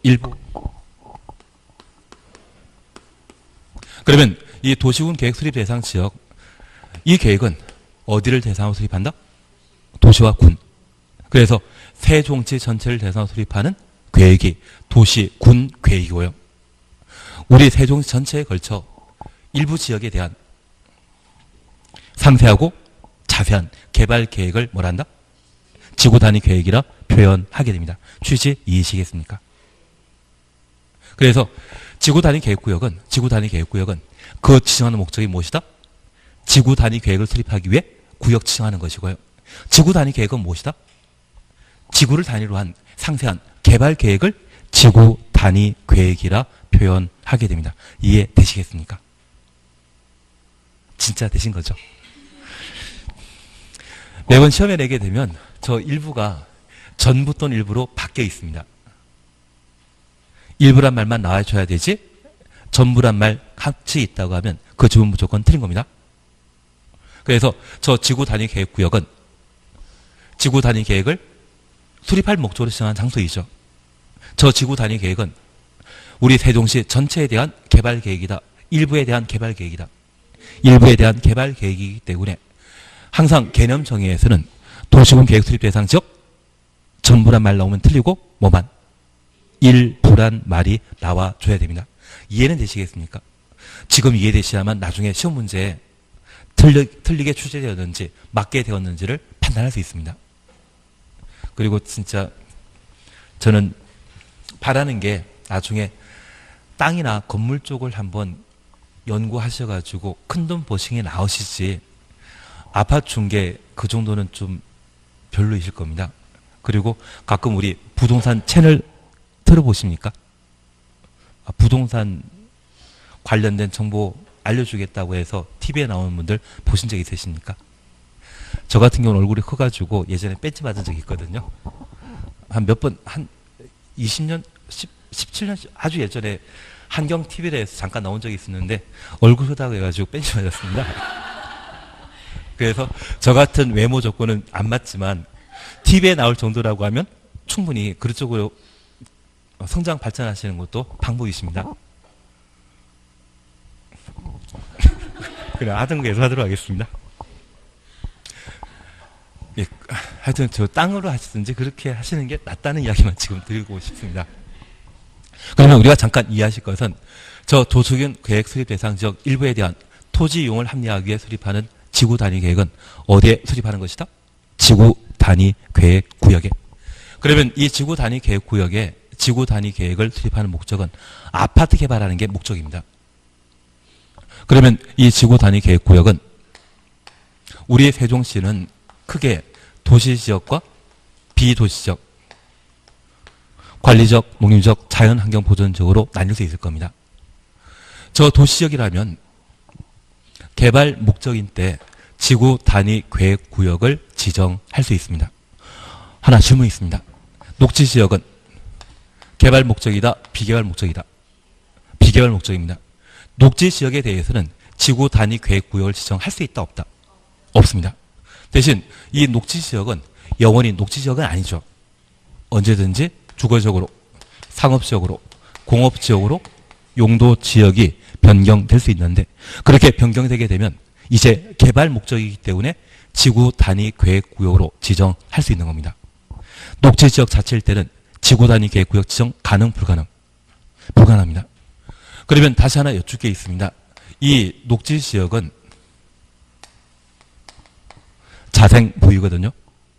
일부. 그러면 이 도시군 계획 수립 대상 지역 이 계획은 어디를 대상으로 수립한다? 도시와 군. 그래서 세종시 전체를 대상으로 수립하는 계획이 도시군 계획이고요. 우리 세종시 전체에 걸쳐 일부 지역에 대한 상세하고 자세한 개발 계획을 뭐란다? 지구 단위 계획이라 표현하게 됩니다. 취지 이해시겠습니까? 그래서 지구 단위 계획구역은 그 지정하는 목적이 무엇이다? 지구 단위 계획을 수립하기 위해 구역 지정하는 것이고요. 지구 단위 계획은 무엇이다? 지구를 단위로 한 상세한 개발 계획을 지구 단위 계획이라 표현하게 됩니다. 이해되시겠습니까? 진짜 되신 거죠? 매번 시험에 내게 되면 저 일부가 전부 또는 일부로 바뀌어 있습니다. 일부란 말만 나와줘야 되지 전부란 말 같이 있다고 하면 그 주문 무조건 틀린 겁니다. 그래서 저 지구 단위 계획 구역은 지구 단위 계획을 수립할 목적으로 지정한 장소이죠. 저 지구 단위 계획은 우리 세종시 전체에 대한 개발 계획이다. 일부에 대한 개발 계획이다. 일부에 대한 개발 계획이기 때문에 항상 개념 정의에서는 도시군 계획 수립 대상 지역 전부란 말 나오면 틀리고 뭐만? 일부란 말이 나와줘야 됩니다. 이해는 되시겠습니까? 지금 이해되셔야만 나중에 시험 문제에 틀리게 출제되었는지 맞게 되었는지를 판단할 수 있습니다. 그리고 진짜 저는 바라는 게 나중에 땅이나 건물 쪽을 한번 연구하셔가지고 큰돈 버싱이 나오시지 아파트 중개 그 정도는 좀 별로이실 겁니다. 그리고 가끔 우리 부동산 채널 들어보십니까? 부동산 관련된 정보 알려주겠다고 해서 TV에 나오는 분들 보신 적 있으십니까? 저 같은 경우는 얼굴이 커가지고 예전에 배지 받은 적이 있거든요. 한 몇 번, 한 20년, 17년, 아주 예전에 한경 TV에서 잠깐 나온 적이 있었는데 얼굴 크다고 해가지고 배지 맞았습니다. 그래서 저 같은 외모 조건은 안 맞지만 TV에 나올 정도라고 하면 충분히 그쪽으로 성장 발전하시는 것도 방법이십니다. 그래, 하던 거 계속 하도록 하겠습니다. 예, 하여튼 저 땅으로 하시든지 그렇게 하시는 게 낫다는 이야기만 지금 드리고 싶습니다. 그러면 우리가 잠깐 이해하실 것은 저 도시군 계획 수립 대상 지역 일부에 대한 토지 이용을 합리화하기 위해 수립하는 지구 단위 계획은 어디에 수립하는 것이다? 지구 단위 계획 구역에. 그러면 이 지구 단위 계획 구역에 지구 단위 계획을 수립하는 목적은 아파트 개발하는 게 목적입니다. 그러면 이 지구 단위 계획 구역은 우리 세종시는 크게 도시지역과 비도시지역, 관리적, 농림적, 자연환경보전적으로 나뉠 수 있을 겁니다. 저 도시지역이라면 개발 목적인 때 지구 단위 계획 구역을 지정할 수 있습니다. 하나 질문이 있습니다. 녹지지역은 개발 목적이다, 비개발 목적이다? 비개발 목적입니다. 녹지지역에 대해서는 지구 단위 계획 구역을 지정할 수 있다, 없다? 없습니다. 대신 이 녹지지역은 영원히 녹지지역은 아니죠. 언제든지 주거지역으로, 상업지역으로, 공업지역으로 용도 지역이 변경될 수 있는데 그렇게 변경되게 되면 이제 개발 목적이기 때문에 지구 단위 계획구역으로 지정할 수 있는 겁니다. 녹지지역 자체일 때는 지구 단위 계획구역 지정 가능, 불가능? 불가능합니다. 그러면 다시 하나 여쭙게 게 있습니다. 이 녹지지역은 자생보이거든요.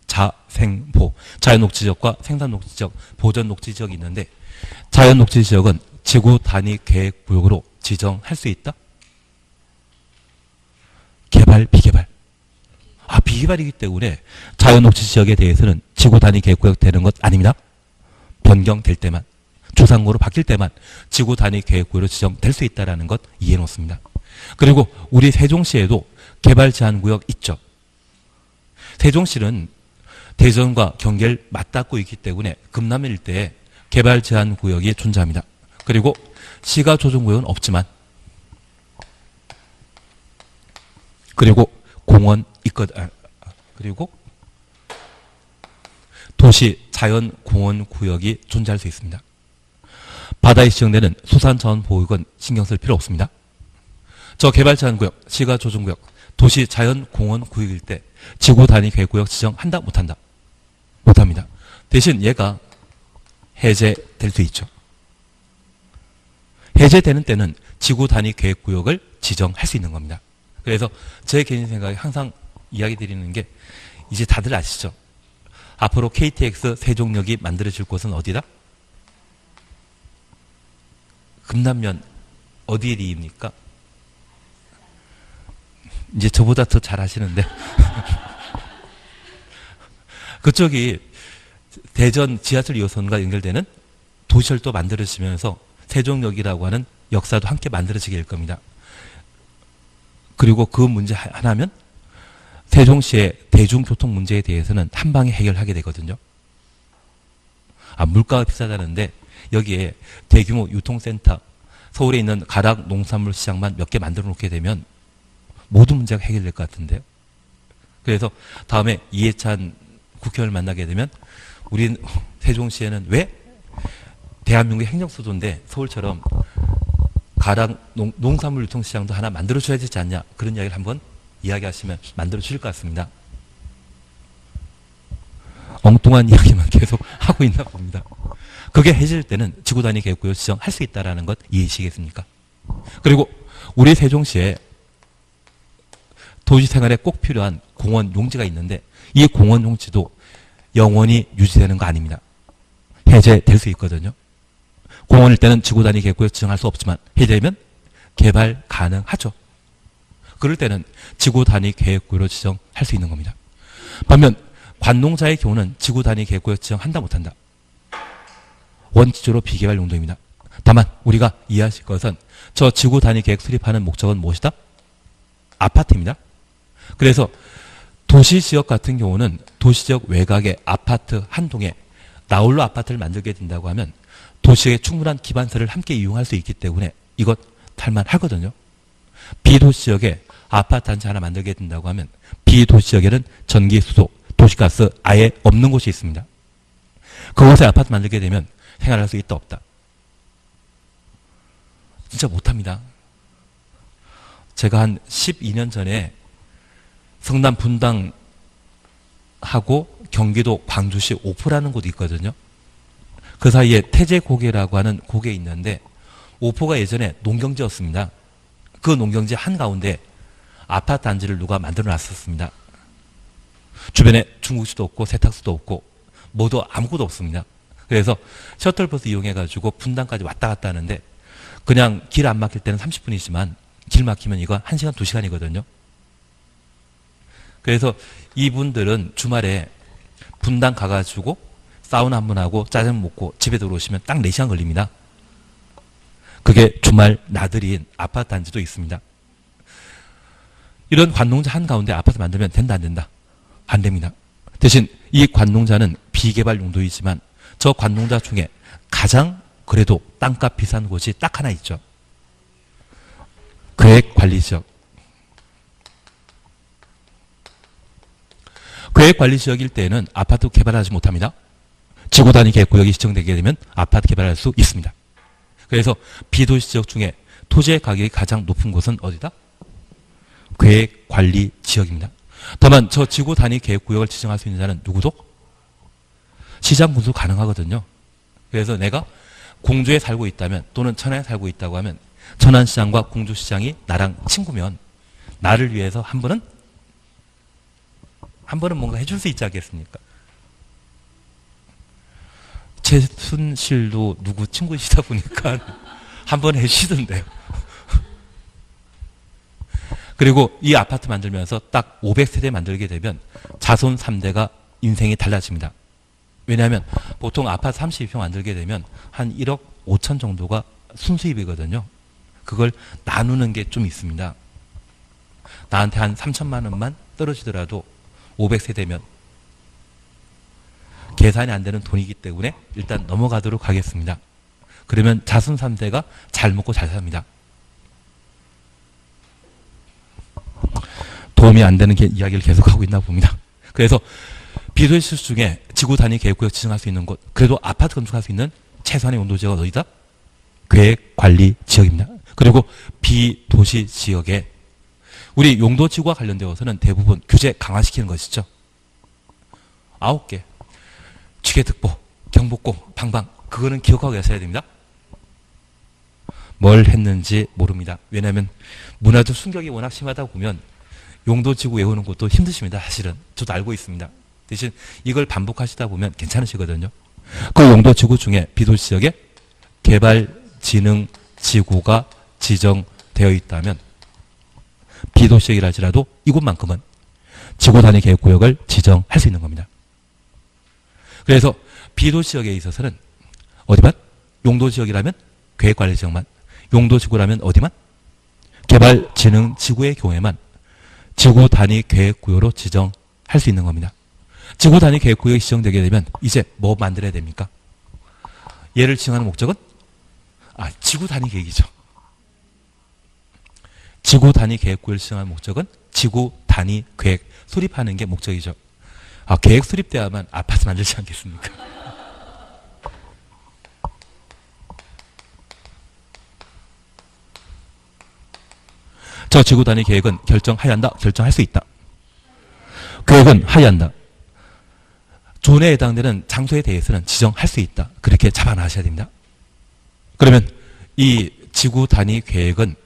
자생보. 자연녹지지역과 생산녹지지역, 보전녹지지역이 있는데 자연녹지지역은 지구 단위 계획구역으로 지정할 수 있다? 개발, 비개발? 비개발이기 때문에 자연녹지지역에 대해서는 지구 단위 계획구역 되는 것 아닙니다. 변경될 때만, 주상구로 바뀔 때만 지구 단위 계획구역으로 지정될 수 있다는 것 이해해 놓습니다. 그리고 우리 세종시에도 개발 제한구역 있죠. 세종시는 대전과 경계를 맞닿고 있기 때문에 금남 일대에 개발 제한구역이 존재합니다. 그리고 시가 조정구역은 없지만 그리고 공원 있거든. 그리고 도시 자연공원 구역이 존재할 수 있습니다. 바다에 지정되는 수산자원보호구역은 신경 쓸 필요 없습니다. 저 개발 제한구역, 시가 조정구역, 도시 자연공원 구역일 때 지구 단위 계획구역 지정한다, 못한다? 못합니다. 대신 얘가 해제될 수 있죠. 해제되는 때는 지구 단위 계획구역을 지정할 수 있는 겁니다. 그래서 제 개인 생각에 항상 이야기 드리는 게 이제 다들 아시죠? 앞으로 KTX 세종역이 만들어질 곳은 어디다? 금남면 어디입니까? 이제 저보다 더 잘 아시는데 그쪽이 대전 지하철 2호선과 연결되는 도시철도 만들어지면서 세종역이라고 하는 역사도 함께 만들어지게 될 겁니다. 그리고 그 문제 하나면 세종시의 대중교통 문제에 대해서는 한 방에 해결하게 되거든요. 물가가 비싸다는데 여기에 대규모 유통센터, 서울에 있는 가락 농산물 시장만 몇 개 만들어 놓게 되면 모든 문제가 해결될 것 같은데요. 그래서 다음에 이해찬 국회의원을 만나게 되면 우리 세종시에는 왜 대한민국의 행정수도인데 서울처럼 가락 농산물 유통시장도 하나 만들어줘야 되지 않냐, 그런 이야기를 한번 이야기하시면 만들어주실 것 같습니다. 엉뚱한 이야기만 계속 하고 있나 봅니다. 그게 해질 때는 지구 단위 계획구역 지정할 수 있다는 것 이해하시겠습니까? 그리고 우리 세종시에 도시생활에 꼭 필요한 공원 용지가 있는데 이 공원 용지도 영원히 유지되는 거 아닙니다. 해제될 수 있거든요. 공원일 때는 지구 단위 계획구역 지정할 수 없지만 해제되면 개발 가능하죠. 그럴 때는 지구 단위 계획구역으로 지정할 수 있는 겁니다. 반면 관농자의 경우는 지구 단위 계획구역 지정한다, 못한다? 원칙적으로 비개발 용도입니다. 다만 우리가 이해하실 것은 저 지구 단위 계획 수립하는 목적은 무엇이다? 아파트입니다. 그래서 도시지역 같은 경우는 도시지역 외곽에 아파트 한 동에 나홀로 아파트를 만들게 된다고 하면 도시의 충분한 기반서를 함께 이용할 수 있기 때문에 이것 탈만하거든요. 비도시지역에 아파트 한 채 하나 만들게 된다고 하면 비도시지역에는 전기, 수도, 도시가스 아예 없는 곳이 있습니다. 그곳에 아파트 만들게 되면 생활할 수 있다, 없다? 진짜 못합니다. 제가 한 12년 전에 성남 분당하고 경기도 광주시 오포라는 곳이 있거든요. 그 사이에 태제고개라고 하는 고개 있는데 오포가 예전에 농경지였습니다. 그 농경지 한가운데 아파트 단지를 누가 만들어 놨었습니다. 주변에 중국수도 없고 세탁소도 없고 뭐도 아무것도 없습니다. 그래서 셔틀버스 이용해가지고 분당까지 왔다 갔다 하는데 그냥 길 안 막힐 때는 30분이지만 길 막히면 이거 1시간, 2시간이거든요. 그래서 이분들은 주말에 분당 가가지고 사우나 한 번 하고 짜장 먹고 집에 들어오시면 딱 4시간 걸립니다. 그게 주말 나들이인 아파트 단지도 있습니다. 이런 관농자 한가운데 아파트 만들면 된다, 안 된다? 안 됩니다. 대신 이 관농자는 비개발 용도이지만 저 관농자 중에 가장 그래도 땅값 비싼 곳이 딱 하나 있죠. 계획관리지역. 계획관리지역일 때에는 아파트 개발하지 못합니다. 지구 단위 계획구역이 지정되게 되면 아파트 개발할 수 있습니다. 그래서 비도시 지역 중에 토지의 가격이 가장 높은 곳은 어디다? 계획관리 지역입니다. 다만 저 지구 단위 계획구역을 지정할 수 있는 자는 누구도? 시장 군수 가능하거든요. 그래서 내가 공주에 살고 있다면 또는 천안에 살고 있다고 하면 천안시장과 공주시장이 나랑 친구면 나를 위해서 한 번은 뭔가 해줄 수 있지 않겠습니까? 최순실도 누구 친구이시다 보니까 한 번 해주시던데요. 그리고 이 아파트 만들면서 딱 500세대 만들게 되면 자손 3대가 인생이 달라집니다. 왜냐하면 보통 아파트 32평 만들게 되면 한 1억 5천 정도가 순수입이거든요. 그걸 나누는 게 좀 있습니다. 나한테 한 3천만 원만 떨어지더라도 500세대면 계산이 안 되는 돈이기 때문에 일단 넘어가도록 하겠습니다. 그러면 자손 3대가 잘 먹고 잘 삽니다. 도움이 안 되는 이야기를 계속하고 있나 봅니다. 그래서 비도시 중에 지구 단위 계획구역 지정할 수 있는 곳, 그래도 아파트 건축할 수 있는 최소한의 용도지역은 어디다? 계획관리 지역입니다. 그리고 비도시 지역에 우리 용도지구와 관련되어서는 대부분 규제 강화시키는 것이죠. 9개. 취계특보, 경복고, 방방. 그거는 기억하고 계셔야 됩니다. 뭘 했는지 모릅니다. 왜냐하면 문화적 충격이 워낙 심하다 보면 용도지구 외우는 것도 힘드십니다. 사실은. 저도 알고 있습니다. 대신 이걸 반복하시다 보면 괜찮으시거든요. 그 용도지구 중에 비도시 지역에 개발진흥지구가 지정되어 있다면 비도시역이라 할지라도 이곳만큼은 지구 단위 계획구역을 지정할 수 있는 겁니다. 그래서 비도시역에 있어서는 어디만? 용도지역이라면 계획관리지역만, 용도지구라면 어디만? 개발진흥지구의 경우에만 지구 단위 계획구역으로 지정할 수 있는 겁니다. 지구 단위 계획구역이 지정되게 되면 이제 뭐 만들어야 됩니까? 얘를 지정하는 목적은? 지구 단위 계획이죠. 지구 단위 계획구역을 지정하는 목적은 지구 단위 계획 수립하는 게 목적이죠. 계획 수립돼야만 아파트 만들지 않겠습니까? 저 지구 단위 계획은 결정하여야 한다. 결정할 수 있다. 계획은 하여야 한다. 존에 해당되는 장소에 대해서는 지정할 수 있다. 그렇게 잡아놔셔야 됩니다. 그러면 이 지구 단위 계획은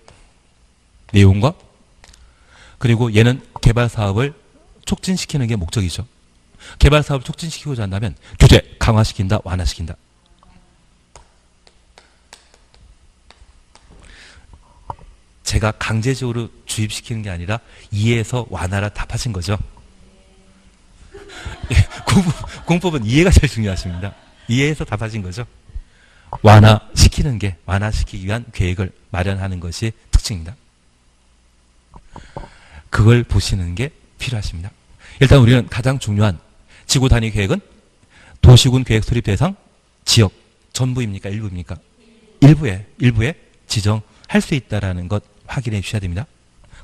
내용과 그리고 얘는 개발 사업을 촉진시키는 게 목적이죠. 개발 사업을 촉진시키고자 한다면 규제 강화시킨다, 완화시킨다. 제가 강제적으로 주입시키는 게 아니라 이해해서 완화라 답하신 거죠. 공법은 이해가 제일 중요하십니다. 이해해서 답하신 거죠. 완화시키기 위한 계획을 마련하는 것이 특징입니다. 그걸 보시는 게 필요하십니다. 일단 우리는 가장 중요한 지구 단위 계획은 도시군 계획 수립 대상 지역 전부입니까? 일부입니까? 일부에 지정할 수 있다는 것 확인해 주셔야 됩니다.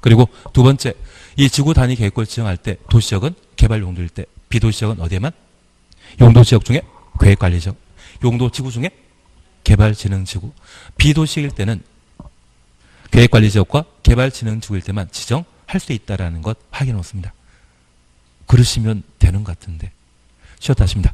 그리고 두 번째, 이 지구 단위 계획구를 지정할 때 도시지역은 개발 용도일 때, 비도시지역은 어디에만? 용도지역 중에 계획관리지역, 용도지구 중에 개발진흥지구, 비도시일 때는 계획관리지역과 개발진흥지구일 때만 지정할 수 있다는 것 확인해 놓습니다. 그러시면 되는 것 같은데 쉬었다 하십니다.